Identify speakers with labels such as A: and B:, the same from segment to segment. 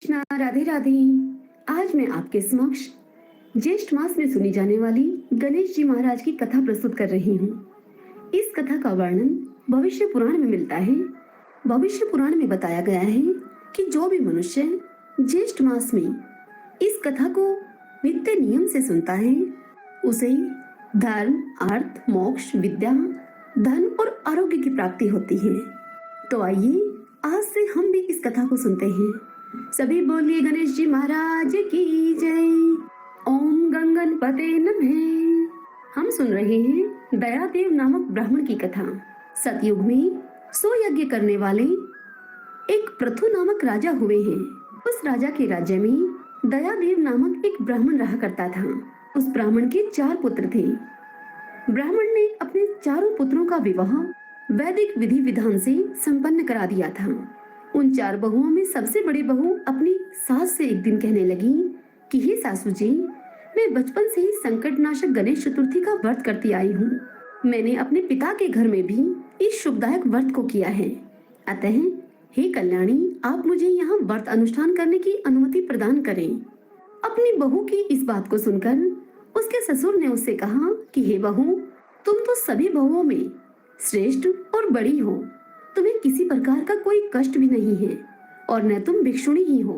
A: कृष्णा, राधे राधे। आज मैं आपके समक्ष ज्येष्ठ मास में सुनी जाने वाली गणेश जी महाराज की कथा प्रस्तुत कर रही हूँ। इस कथा का वर्णन भविष्य पुराण में मिलता है। भविष्य पुराण में बताया गया है कि जो भी मनुष्य ज्येष्ठ मास में इस कथा को नित्य नियम से सुनता है, उसे धर्म, अर्थ, मोक्ष, विद्या, धन और आरोग्य की प्राप्ति होती है। तो आइए आज से हम भी इस कथा को सुनते हैं। सभी बोलिए गणेश जी महाराज की जय। ओम गंगनपते नमः। हम सुन रहे हैं दयादेव नामक ब्राह्मण की कथा। सतयुग में सोयज्ञ करने वाले एक पृथु नामक राजा हुए हैं। उस राजा के राज्य में दयादेव नामक एक ब्राह्मण रहा करता था। उस ब्राह्मण के 4 पुत्र थे। ब्राह्मण ने अपने चारों पुत्रों का विवाह वैदिक विधि विधान से संपन्न करा दिया था। उन 4 बहुओं में सबसे बड़ी बहू अपनी सास से एक दिन कहने लगी कि हे सासू जी, मैं बचपन से ही संकटनाशक गणेश चतुर्थी का व्रत करती आई हूँ। मैंने अपने पिता के घर में भी इस शुभदायक व्रत को किया है। अतः हे कल्याणी, आप मुझे यहाँ व्रत अनुष्ठान करने की अनुमति प्रदान करें। अपनी बहू की इस बात को सुनकर उसके ससुर ने उससे कहा कि हे बहू, तुम तो सभी बहुओं में श्रेष्ठ और बड़ी हो। तुम्हें किसी प्रकार का कोई कष्ट भी नहीं है और न तुम भिक्षुणी ही हो।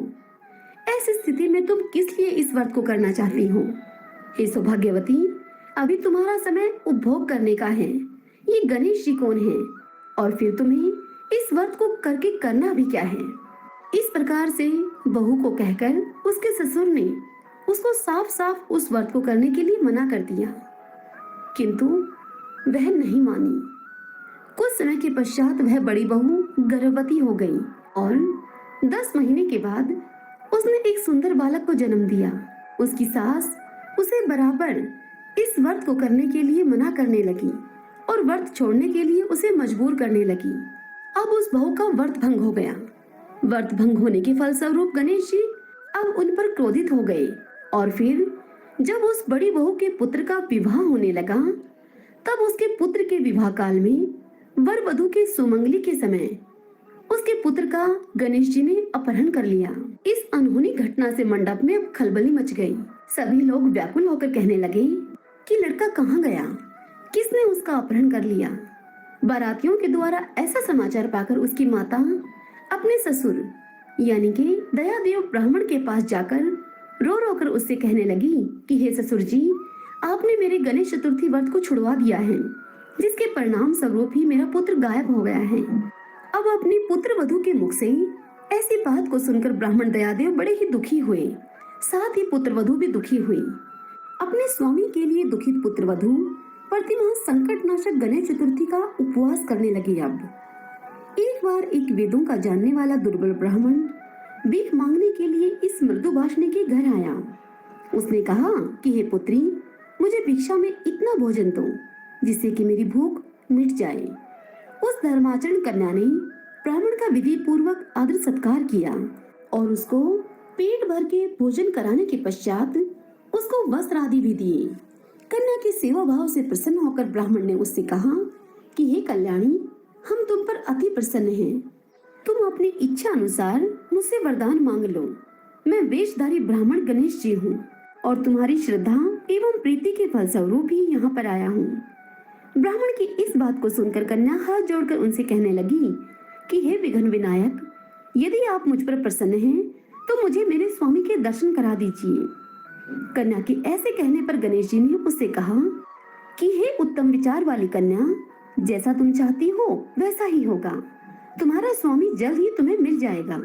A: ऐसी स्थिति में तुम किस लिए इस व्रत को करना चाहती हो? हे सौभाग्यवती, अभी तुम्हारा समय उपभोग करने का है। ये गणेश जी कौन है और फिर तुम्हें इस व्रत को करके करना भी क्या है? इस प्रकार से बहू को कहकर उसके ससुर ने उसको साफ साफ उस व्रत को करने के लिए मना कर दिया, किंतु वह नहीं मानी। कुछ समय के पश्चात वह बड़ी बहू गर्भवती हो गई और 10 महीने के बाद उसने एक सुंदर बालक को जन्म दिया। उसकी सास उसे बराबर इस व्रत को करने के लिए मना करने लगी और व्रत छोड़ने के लिए उसे मजबूर करने लगी। अब उस बहू का व्रत भंग हो गया। व्रत भंग होने के फलस्वरूप गणेश जी अब उन पर क्रोधित हो गए और फिर जब उस बड़ी बहू के पुत्र का विवाह होने लगा, तब उसके पुत्र के विवाह काल में वर वधु के सुमंगली के समय उसके पुत्र का गणेश जी ने अपहरण कर लिया। इस अनहोनी घटना से मंडप में खलबली मच गई। सभी लोग व्याकुल होकर कहने लगे कि लड़का कहाँ गया, किसने उसका अपहरण कर लिया। बारातियों के द्वारा ऐसा समाचार पाकर उसकी माता अपने ससुर यानी कि दयादेव ब्राह्मण के पास जाकर रो रो कर उससे कहने लगी कि हे ससुर जी, आपने मेरे गणेश चतुर्थी व्रत को छुड़वा दिया है, जिसके परिणाम स्वरूप ही मेरा पुत्र गायब हो गया है। अब अपनी पुत्र वधु के मुख से ऐसी बात को सुनकर ब्राह्मण दयादेव बड़े ही दुखी हुए, साथ ही पुत्र वधु भी दुखी हुई। अपने स्वामी के लिए दुखित पुत्र वधु प्रतिमाह संकटनाशक गणेश चतुर्थी का उपवास करने लगी। अब एक बार एक वेदों का जानने वाला दुर्बल ब्राह्मण भीख मांगने के लिए इस मृदु भाषणी के घर आया। उसने कहा कि हे पुत्री, मुझे भिक्षा में इतना भोजन दो जिससे कि मेरी भूख मिट जाए। उस धर्माचरण कन्या ने ब्राह्मण का विधि पूर्वक आदर सत्कार किया और उसको पेट भर के भोजन कराने के पश्चात उसको वस्त्र आदि भी दिए। कन्या के सेवा भाव से प्रसन्न होकर ब्राह्मण ने उससे कहा कि हे कल्याणी, हम तुम पर अति प्रसन्न हैं। तुम अपनी इच्छा अनुसार मुझसे वरदान मांग लो। मैं वेशधारी ब्राह्मण गणेश जी हूँ और तुम्हारी श्रद्धा एवं प्रीति के फलस्वरूप ही यहाँ पर आया हूँ। ब्राह्मण की इस बात को सुनकर कन्या हाथ जोड़कर उनसे कहने लगी कि हे विघ्न विनायक, यदि आप मुझ पर प्रसन्न हैं तो मुझे मेरे स्वामी के दर्शन करा दीजिए। कन्या के ऐसे कहने पर गणेश जी ने उससे कहा कि हे उत्तम विचार वाली कन्या, जैसा तुम चाहती हो वैसा ही होगा। तुम्हारा स्वामी जल्द ही तुम्हें मिल जाएगा।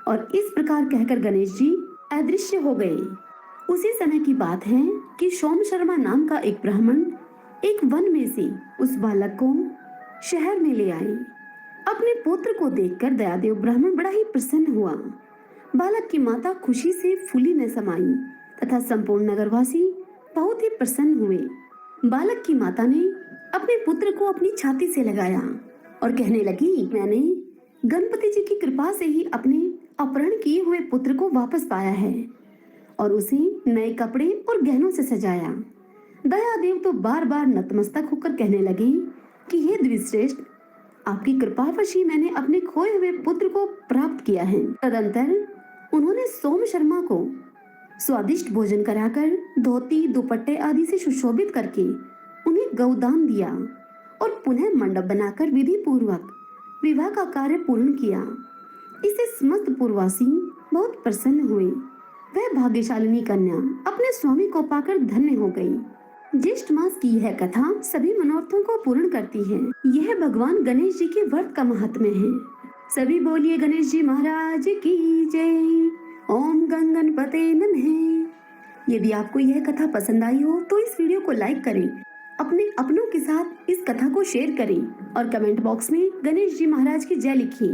A: और इस प्रकार कहकर गणेश जी अदृश्य हो गए। उसी समय की बात है कि सोम शर्मा नाम का एक ब्राह्मण एक वन में से उस बालक को शहर में ले आए। अपने पुत्र को देखकर दयादेव ब्राह्मण बड़ा ही प्रसन्न हुआ। बालक की माता खुशी से फूली न समाई तथा संपूर्ण नगरवासी बहुत ही प्रसन्न हुए। बालक की माता ने अपने पुत्र को अपनी छाती से लगाया और कहने लगी, मैंने गणपति जी की कृपा से ही अपने अपहरण किए हुए पुत्र को वापस पाया है और उसे नए कपड़े और गहनों से सजाया। दयादेव तो बार बार नतमस्तक होकर कहने लगे कि हे द्विश्रेष्ठ, आपकी कृपावश ही मैंने अपने खोए हुए पुत्र को प्राप्त किया है। तदंतर उन्होंने सोम शर्मा को स्वादिष्ट भोजन कराकर धोती दुपट्टे आदि से सुशोभित करके उन्हें गौदान दिया और पुनः मंडप बनाकर विधि पूर्वक विवाह का कार्य पूर्ण किया। इससे समस्त पुरवासी बहुत प्रसन्न हुए। वह भाग्यशालिनी कन्या अपने स्वामी को पाकर धन्य हो गई। ज्येष्ठ मास की यह कथा सभी मनोरथों को पूर्ण करती है। यह भगवान गणेश जी के व्रत का महात्म्य है। सभी बोलिए गणेश जी महाराज की जय। ओम गंगणपते नमः। यदि आपको यह कथा पसंद आई हो तो इस वीडियो को लाइक करें, अपने अपनों के साथ इस कथा को शेयर करें और कमेंट बॉक्स में गणेश जी महाराज की जय लिखिए।